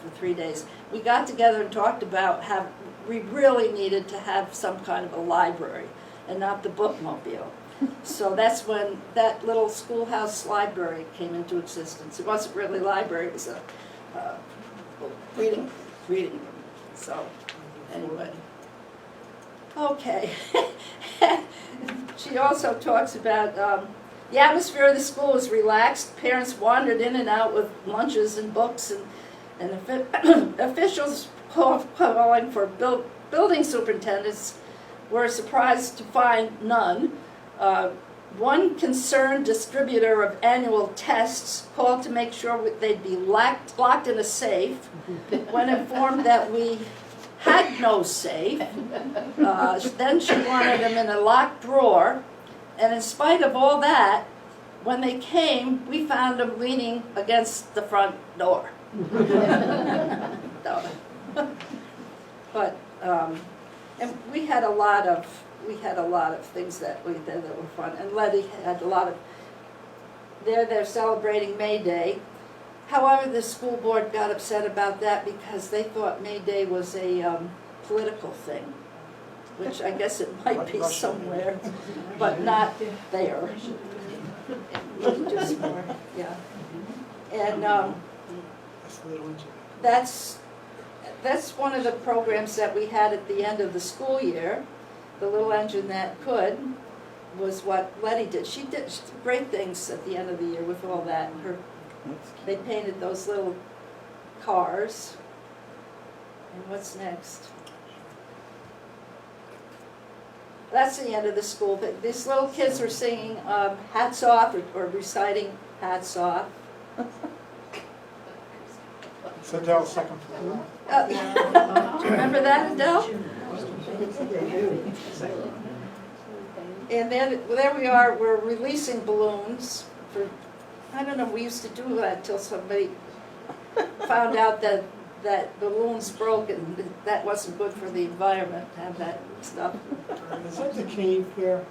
for 3 days. We got together and talked about how we really needed to have some kind of a library and not the bookmobile. So that's when that little schoolhouse library came into existence. It wasn't really a library, it was a reading room. So anyway. Okay. She also talks about the atmosphere of the school was relaxed. Parents wandered in and out with lunches and books, and officials calling for building superintendents were surprised to find none. One concerned distributor of annual tests called to make sure they'd be locked in a safe. When informed that we had no safe, then she wanted them in a locked drawer. And in spite of all that, when they came, we found them leaning against the front door. But and we had a lot of things that we did that were fun. And Letty had a lot of. They're celebrating May Day. However, the school board got upset about that because they thought May Day was a political thing, which I guess it might be somewhere, but not there. Just more, yeah. And that's one of the programs that we had at the end of the school year. The Little Engine That Could was what Letty did. She did great things at the end of the year with all that. They painted those little cars. And what's next? That's the end of the school. These little kids were singing hats off or reciting hats off. It's Adele's second floor. Do you remember that, Adele? And then there we are, we're releasing balloons for, I don't know, we used to do that till somebody found out that balloons broke and that wasn't good for the environment to have that stuff. Is that the cave here?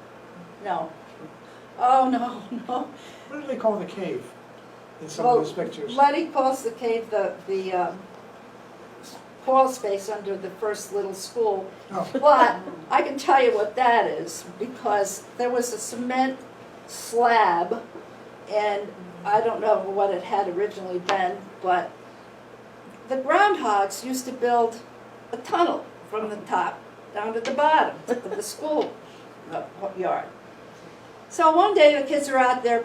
No. Oh, no. What do they call the cave in some of those pictures? Letty calls the cave the crawl space under the first little school. Oh. But I can tell you what that is, because there was a cement slab, and I don't know what it had originally been, but the groundhogs used to build a tunnel from the top down to the bottom of the school yard. So one day the kids are out there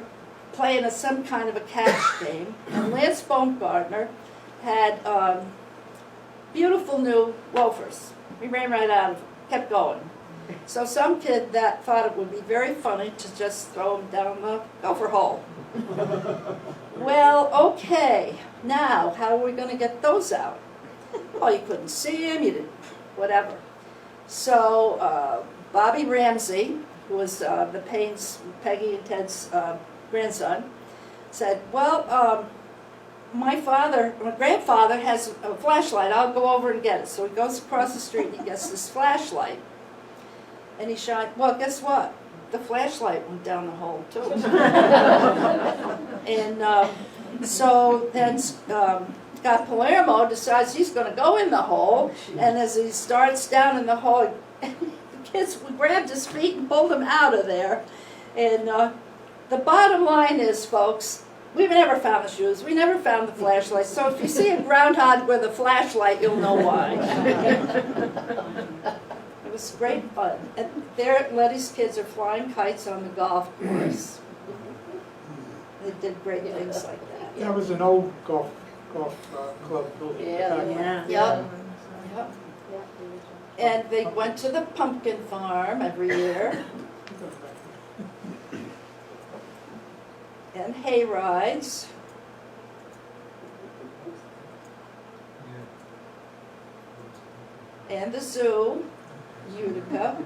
playing some kind of a catch game, and Lance Baumgartner had beautiful new loafers. We ran right out of them, kept going. So some kid that thought it would be very funny to just throw them down the gopher hole. Well, okay, now how are we going to get those out? Well, you couldn't see them, you didn't, whatever. So Bobby Ramsey, who was the Payne's, Peggy and Ted's grandson, said, well, my grandfather has a flashlight, I'll go over and get it. So he goes across the street and he gets this flashlight. And he shined, well, guess what? The flashlight went down the hole too. And so then Scott Palermo decides he's going to go in the hole, and as he starts down in the hole, the kids grabbed his feet and pulled him out of there. And the bottom line is, folks, we've never found the shoes, we never found the flashlight, so if you see a groundhog with a flashlight, you'll know why. It was great fun. And there, Letty's kids are flying kites on the golf course. They did great things like that. That was an old golf club building. Yeah. Yep. And they went to the pumpkin farm every year. And hay rides. And the zoo, Utica.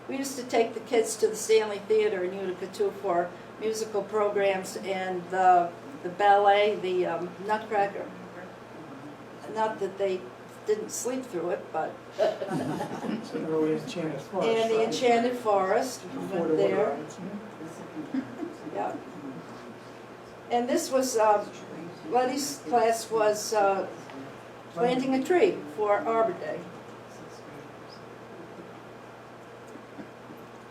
We used to take the kids to the Stanley Theater in Utica too for musical programs and the ballet, the Nutcracker. Not that they didn't sleep through it, but It's an early Enchanted Forest. and the Enchanted Forest, we Before went the there. wood rides. Yeah. And this was Letty's class was planting a tree for Arbor Day.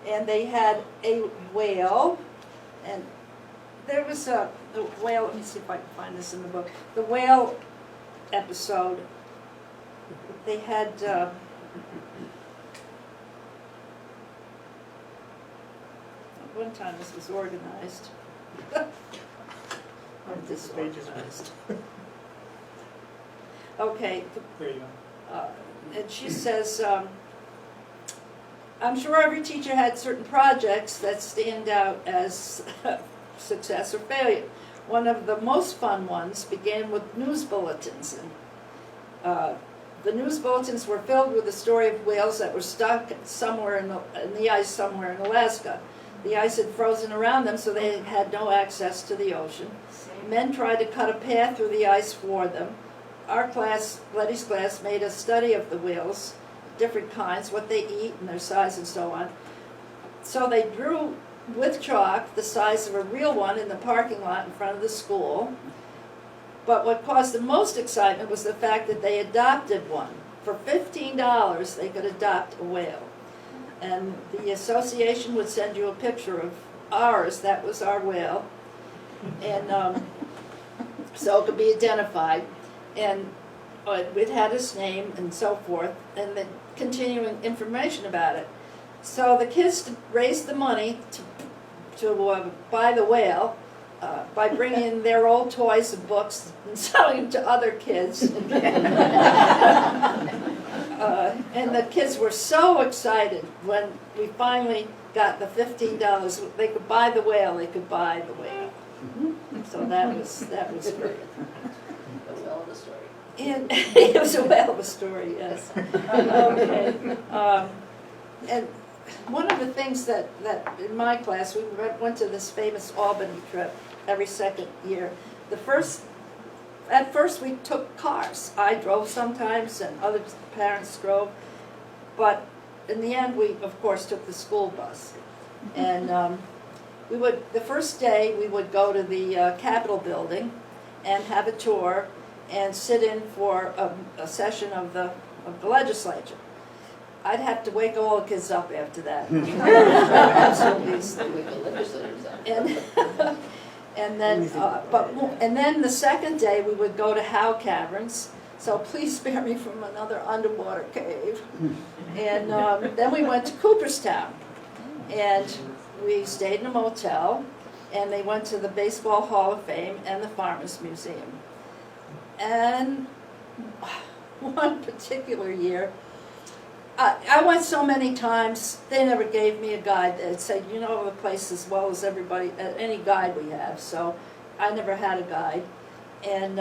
And they had a whale, and there was the whale, let me see if I can find this in the book. The whale episode, they had, one time this was organized. Or disorganized. Okay, There you go. and she says, I'm sure every teacher had certain projects that stand out as success or failure. One of the most fun ones began with news bulletins. And, the news bulletins were filled with the story of whales that were stuck somewhere in the ice somewhere in Alaska. The ice had frozen around them, so they had no access to the ocean. Men tried to cut a path through the ice for them. Our class, Letty's class, made a study of the whales, different kinds, what they eat and their size and so on. So they drew with chalk the size of a real one in the parking lot in front of the school. But what caused the most excitement was the fact that they adopted one. For $15, they could adopt a whale. And the association would send you a picture of ours, that was our whale. And so it could be identified. And it had its name and so forth, and then continuing information about it. So the kids raised the money to buy the whale by bringing in their old toys and books and selling them to other kids. And the kids were so excited when we finally got the $15. They could buy the whale, they could buy the whale. So that was great. The whale of the story. And it was a whale of a story, yes. Okay. And one of the things that in my class, we went to this famous Albany trip every second year. At first we took cars. I drove sometimes and other parents drove. But in the end, we, of course, took the school bus. And the first day we would go to the Capitol building and have a tour and sit in for a session of the legislature. I'd have to wake all the kids up after that. Absolutely. And then the second day we would go to Howe Caverns. So please spare me from another underwater cave. And then we went to Cooperstown, and we stayed in a motel, and they went to the Baseball Hall of Fame and the Farmers Museum. And one particular year, I went so many times, they never gave me a guide. They'd say, you know the place as well as everybody, any guide we have. So I never had a guide. And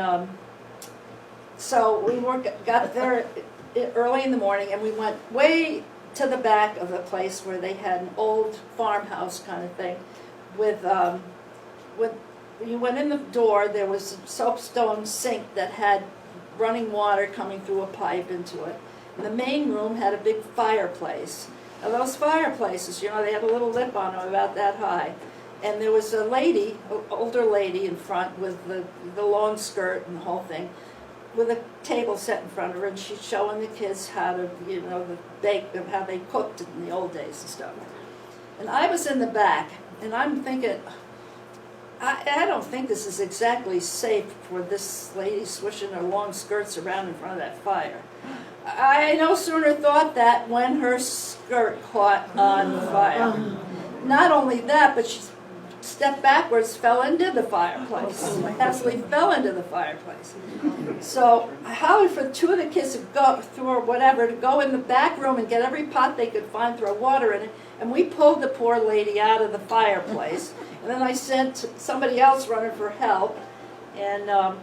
so we got there early in the morning, and we went way to the back of the place where they had an old farmhouse kind of thing. With you went in the door, there was a soapstone sink that had running water coming through a pipe into it. And the main room had a big fireplace. Now those fireplaces, you know, they had a little lip on them about that high. And there was a lady, an older lady in front with the long skirt and the whole thing, with a table set in front of her, and she's showing the kids how to, you know, how they cooked in the old days and stuff. And I was in the back, and I'm thinking, I don't think this is exactly safe for this lady swishing her long skirts around in front of that fire. I no sooner thought that when her skirt caught on the fire. Not only that, but she stepped backwards, fell into the fireplace. Absolutely fell into the fireplace. So I hollered for two of the kids to go through or whatever, to go in the back room and get every pot they could find, throw water in it. And we pulled the poor lady out of the fireplace. And then I sent somebody else running for help. And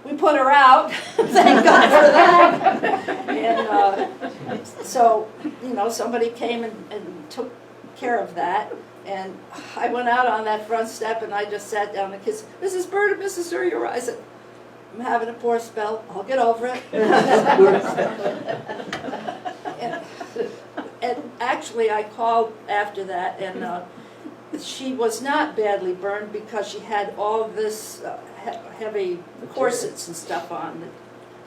we put her out. Thank God for that. And so, you know, somebody came and took care of that. And I went out on that front step, and I just sat down and kissed Mrs. Bird and Mrs. Surya. I said, I'm having a poor spell. I'll get over it. and actually, I called after that, and she was not badly burned because she had all of this heavy corsets and stuff on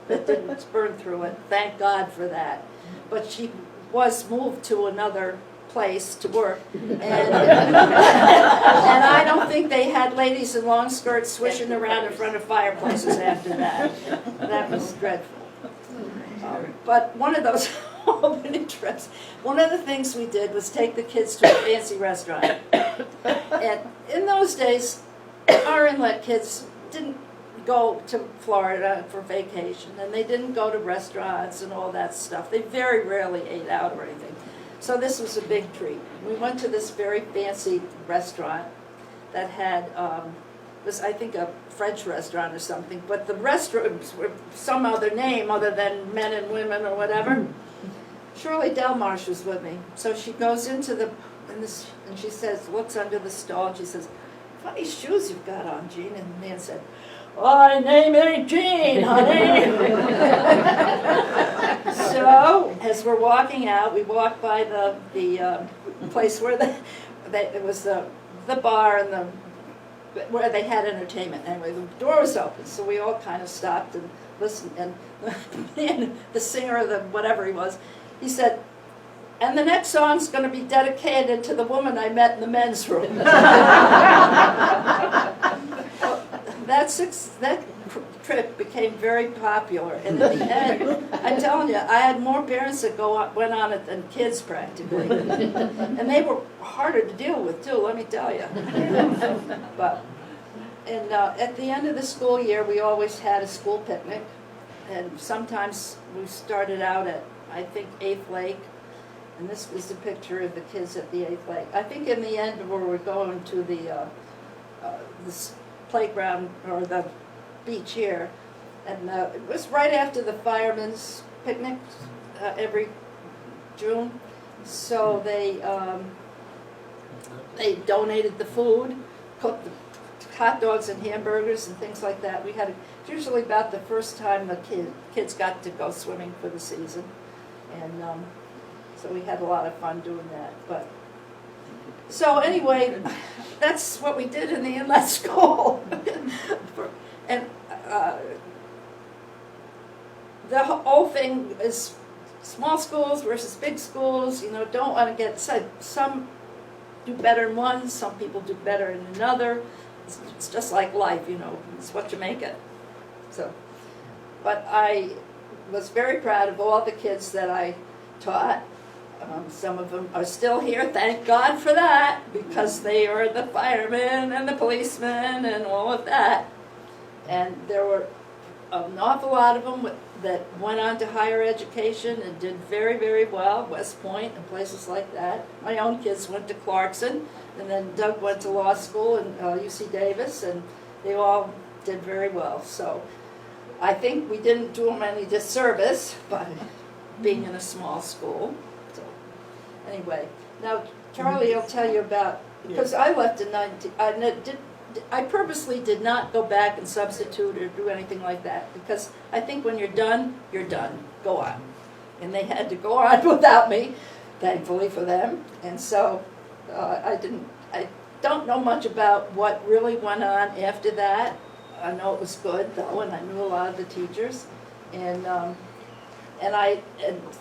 that didn't burn through it. Thank God for that. But she was moved to another place to work, and I don't think they had ladies in long skirts swishing around in front of fireplaces after that. That was dreadful. But one of those opening trips, one of the things we did was take the kids to a fancy restaurant. And in those days, our Inlet kids didn't go to Florida for vacation, and they didn't go to restaurants and all that stuff. They very rarely ate out or anything. So this was a big treat. We went to this very fancy restaurant that had, was I think a French restaurant or something, but the restrooms were some other name other than men and women or whatever. Shirley Delmarsh was with me. So she goes into and she says, looks under the stall, and she says, "Funny shoes you've got on, Jean." And the man said, "My name ain't Jean, honey." So, as we're walking out, we walk by the place where it was the bar and where they had entertainment. Anyway, the door was open, so we all kind of stopped and listened. And the singer of the whatever he was, he said, "And the next song's going to be dedicated to the woman I met in the men's room." That trip became very popular, and in the end, I'm telling you, I had more parents that went on it than kids practically, and they were harder to deal with too. Let me tell you. But at the end of the school year, we always had a school picnic, and sometimes we started out at, I think, 8th Lake, and this was a picture of the kids at the 8th Lake. I think in the end, we were going to this playground or the beach here, and it was right after the firemen's picnic every June. So they donated the food, cooked the hot dogs and hamburgers and things like that. We had usually about the first time the kids got to go swimming for the season, and so we had a lot of fun doing that. But so anyway, that's what we did in the Inlet School. And the whole thing is small schools versus big schools. You know, don't want to get said. Some do better in one, some people do better in another. It's just like life, you know, it's what you make it. So, but I was very proud of all the kids that I taught. Some of them are still here, thank God for that, because they are the firemen and the policemen and all of that. And there were an awful lot of them that went on to higher education and did very, very well, West Point and places like that. My own kids went to Clarkson, and then Doug went to law school in UC Davis, and they all did very well. So I think we didn't do them any disservice by being in a small school. So anyway, now Charlie will tell you about, because I left in I purposely did not go back and substitute or do anything like that, because I think when you're done, go on. And they had to go on without me, thankfully for them. And so I don't know much about what really went on after that. I know it was good though, and I knew a lot of the teachers. And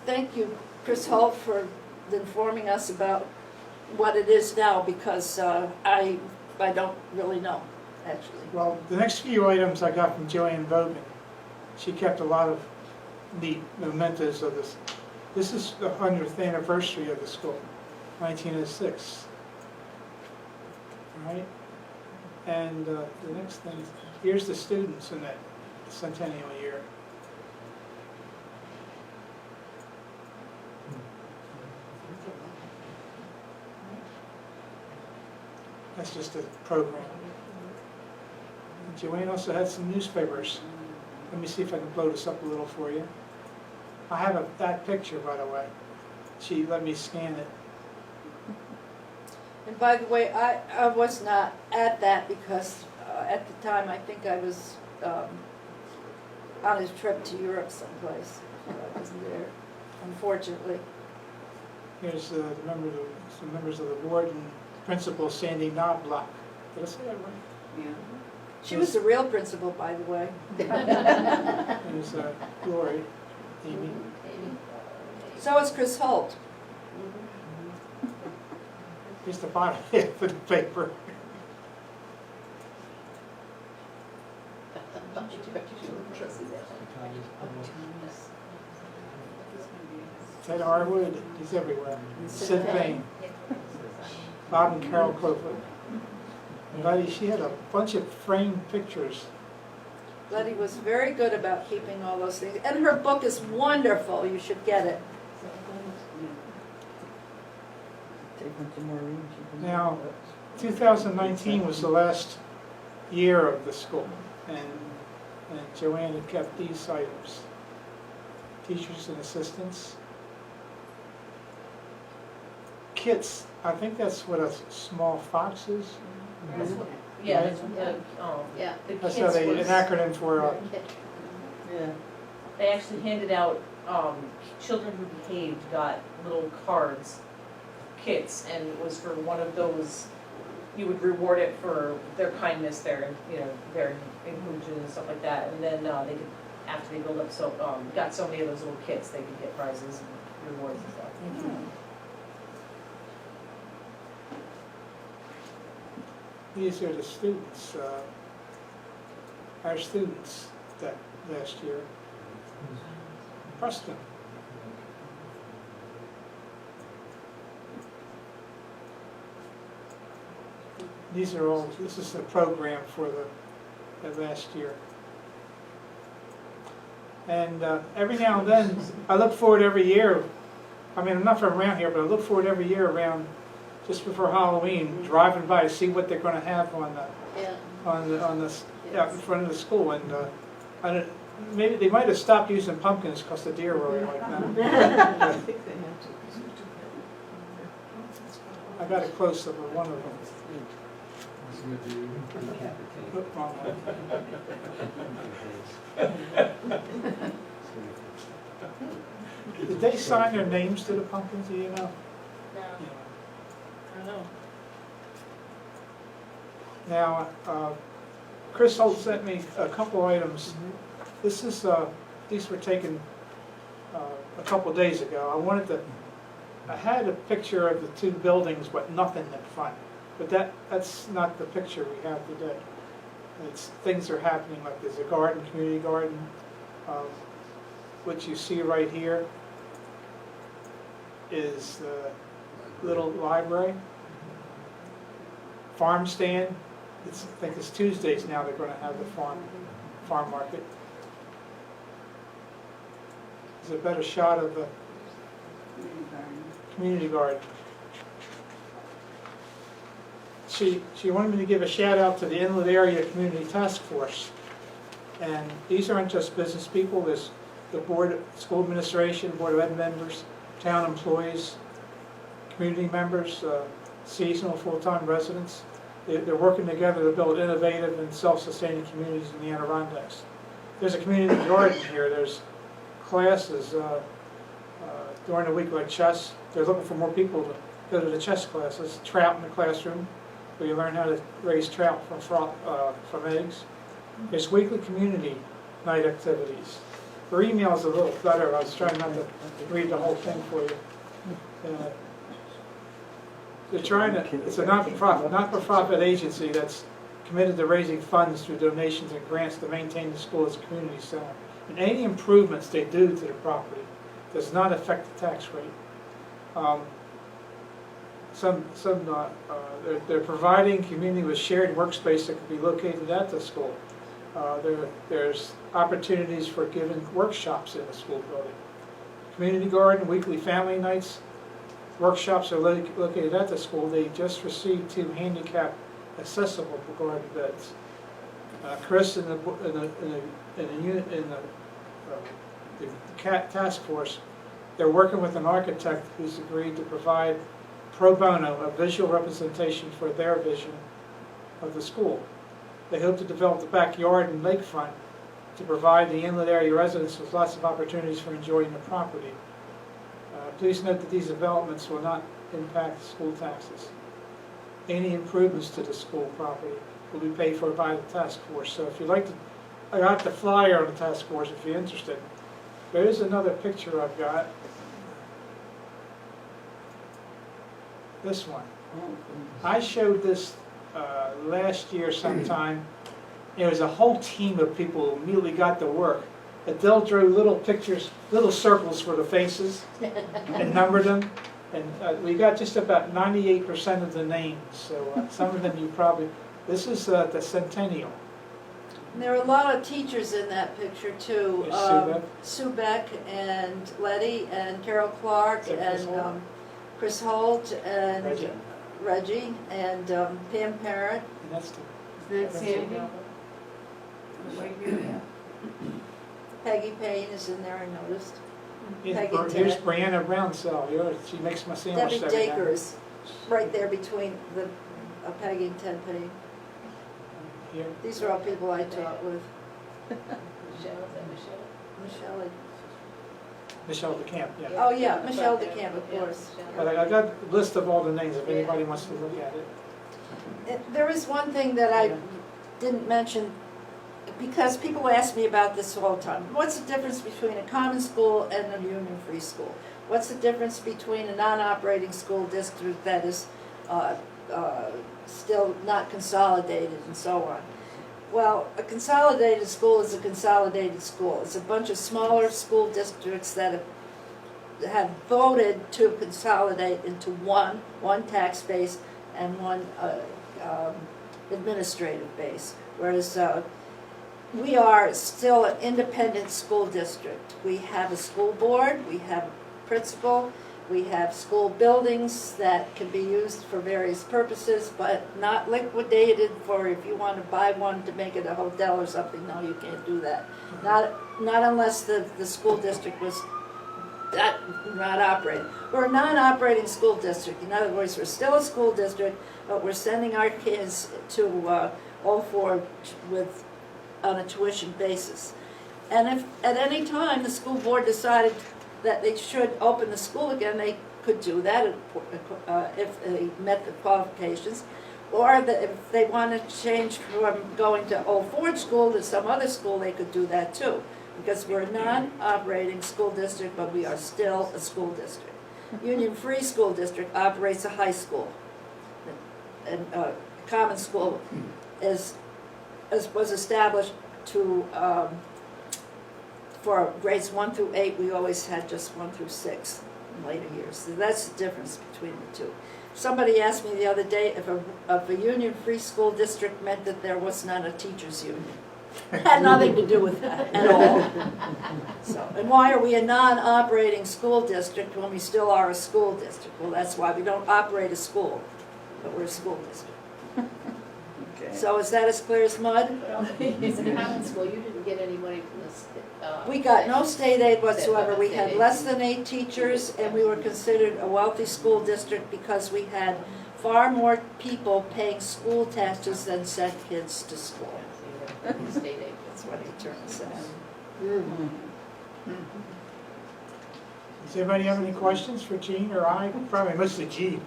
thank you, Chris Holt, for informing us about what it is now, because I don't really know, actually. Well, the next few items I got from Joanne Vogan. She kept a lot of neat mementos of this. This is the 100th anniversary of the school, 1906. All right? And the next thing, here's the students in that centennial year. That's just a program. And Joanne also had some newspapers. Let me see if I can blow this up a little for you. I have that picture, by the way. She let me scan it. And by the way, I was not at that because at the time I think I was on a trip to Europe someplace. So I wasn't there, unfortunately. Here's some members of the board and Principal Sandy Knobloch. Did I say that right? Yeah. She was the real principal, by the way. There's Glory, Amy. So is Chris Holt. Here's the bottom half of the paper. Ted Harwood, he's everywhere. Sid Payne, Bob and Carol Crowfoot. And Letty, she had a bunch of framed pictures. Letty was very good about keeping all those things. And her book is wonderful. You should get it. Now, 2019 was the last year of the school, and Joanne had kept these items. Teachers and assistants. Kits, I think that's what a small fox is. That's what- Yeah, Right? Yeah. the That's kids an was, acronym for, yeah, they actually handed out, children who behaved got little cards, kits, and it was for one of those, you would reward it for their kindness, their, their inclusion and stuff like that, and then, they could, after they build up got so many of those little kits, they could get prizes and rewards and stuff. these are the students, our students that last year. Preston. These are all, this is the program for the last year. And every now and then, I look forward every year, I mean, I'm not from around here, but I look forward every year around, just before Halloween, driving by to see what they're gonna have on the, Yeah. out in front of the school. And I don't, maybe they might have stopped using pumpkins because the deer were like that. I got a close-up of one of them. Oop, wrong one. Did they sign their names to the pumpkins, do you know? No, I don't know. Now, Chris Holt sent me a couple items. This is, these were taken a couple days ago. I had a picture of the two buildings, but nothing in front. But that's not the picture we have today. Things are happening, like there's a garden, community garden, what you see right here is the little library, farm stand. I think it's Tuesdays now they're going to have the farm market. There's a better shot of the community garden. She wanted me to give a shout out to the Inlet Area Community Task Force. And these aren't just business people, there's the board, school administration, board of ed members, town employees, community members, seasonal full-time residents. They're working together to build innovative and self-sustaining communities in the Adirondacks. There's a community garden here. There's classes during the week like chess. They're looking for more people to go to the chess classes. Trout in the classroom, where you learn how to raise trout from eggs. There's weekly community night activities. Her email is a little better. I was trying not to read the whole thing for you. They're trying to, it's a not-for-profit agency that's committed to raising funds through donations and grants to maintain the school as a community center. And any improvements they do to the property does not affect the tax rate. They're providing community with shared workspace that can be located at the school. There's opportunities for giving workshops in the school building. Community garden, weekly family nights, workshops are located at the school. They just received 2 handicap accessible garden beds. Chris and the task force, they're working with an architect who's agreed to provide pro bono a visual representation for their vision of the school. They hope to develop the backyard and lakefront to provide the inlet area residents with lots of opportunities for enjoying the property. Please note that these developments will not impact school taxes. any improvements to the school property will be paid for by the task force. So if you'd like to, I got the flyer on the task force if you're interested. There is another picture I've got. This one. I showed this last year sometime. It was a whole team of people who immediately got to work. Adele drew little pictures, little circles for the faces, and numbered them. And we got just about 98% of the names. So some of them you probably. This is the Centennial. And there are a lot of teachers in that picture too. Yes, Sue Beck and Letty and Carol Clark Is that Chris Holt? and Chris Holt and Reggie. Reggie and Pam Parrott. And that's the, Is that Sandy? Peggy Payne is in there, I noticed. Peggy here's Ted. Brianna Brownsell. She makes my sandwich Debbie every day. Dakers, right there between the Peggy and Ted Payne. Here. These are all people I taught with. Michelle, is that Michelle? Michelle. Michelle DeCamp, yeah. Oh, yeah, Michelle DeCamp, of Yeah, course. Michelle. But I got a list of all the names if anybody wants to look at it. There is one thing that I didn't mention, because people ask me about this all the time. What's the difference between a common school and a union-free school? What's the difference between a non-operating school district that is still not consolidated and so on? Well, a consolidated school is a consolidated school. It's a bunch of smaller school districts that have voted to consolidate into one tax base and one administrative base. Whereas we are still an independent school district. We have a school board, we have a principal, we have school buildings that can be used for various purposes, but not liquidated for if you want to buy one to make it a hotel or something. No, you can't do that. Not unless the school district was not operating. We're a non-operating school district. In other words, we're still a school district, but we're sending our kids to all four on a tuition basis. And if at any time the school board decided that they should open the school again, they could do that if they met the qualifications. Or if they want to change from going to Old Ford School to some other school, they could do that too. Because we're a non-operating school district, but we are still a school district. Union Free School District operates a high school. And common school was established to for grades 1 through 8. We always had just 1 through 6 in later years. So that's the difference between the two. Somebody asked me the other day if a Union Free School District meant that there was not a teachers' union. It had nothing to do with that at all. So, and why are we a non-operating school district when we still are a school district? Well, that's why we don't operate a school, but we're a school district. Okay. So is that as clear as mud? It's a common school, you didn't get any money from this. We got no state aid whatsoever. We had less than 8 teachers, and we were considered a wealthy school district because we had far more people paying school taxes than sent kids to school. State aid. That's what he turns out. Does anybody have any questions for Gene or I? Probably mostly Gene.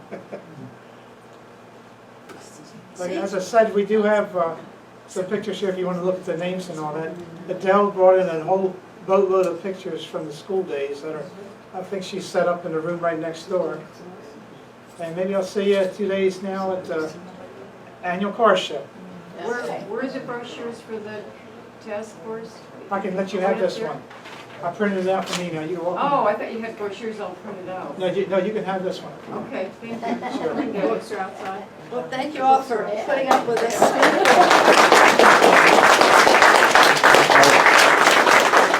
Like, as I said, we do have some pictures here if you want to look at the names and all that. Adele brought in a whole boatload of pictures from the school days that are, I think she's set up in the room right next door. And maybe I'll see you 2 days now at the annual car show. Where are the brochures for the task force? I can let you have this one. I printed it out for me now. You can walk. Oh, I thought you had brochures all printed out. No, you can have this one. Okay, thank you. Sure. The books are outside. Well, thank you all for putting up with us.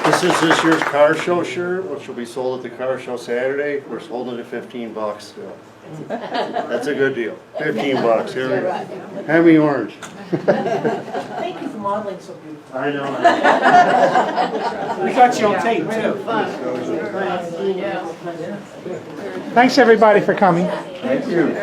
This is this year's car show shirt, which will be sold at the car show Saturday. We're holding it at $15 still. That's a good deal. $15 here. we go. Hand me orange. Thank you for modeling so beautifully. I know. We got you on tape too. Yeah. Thanks everybody for coming. Thank you.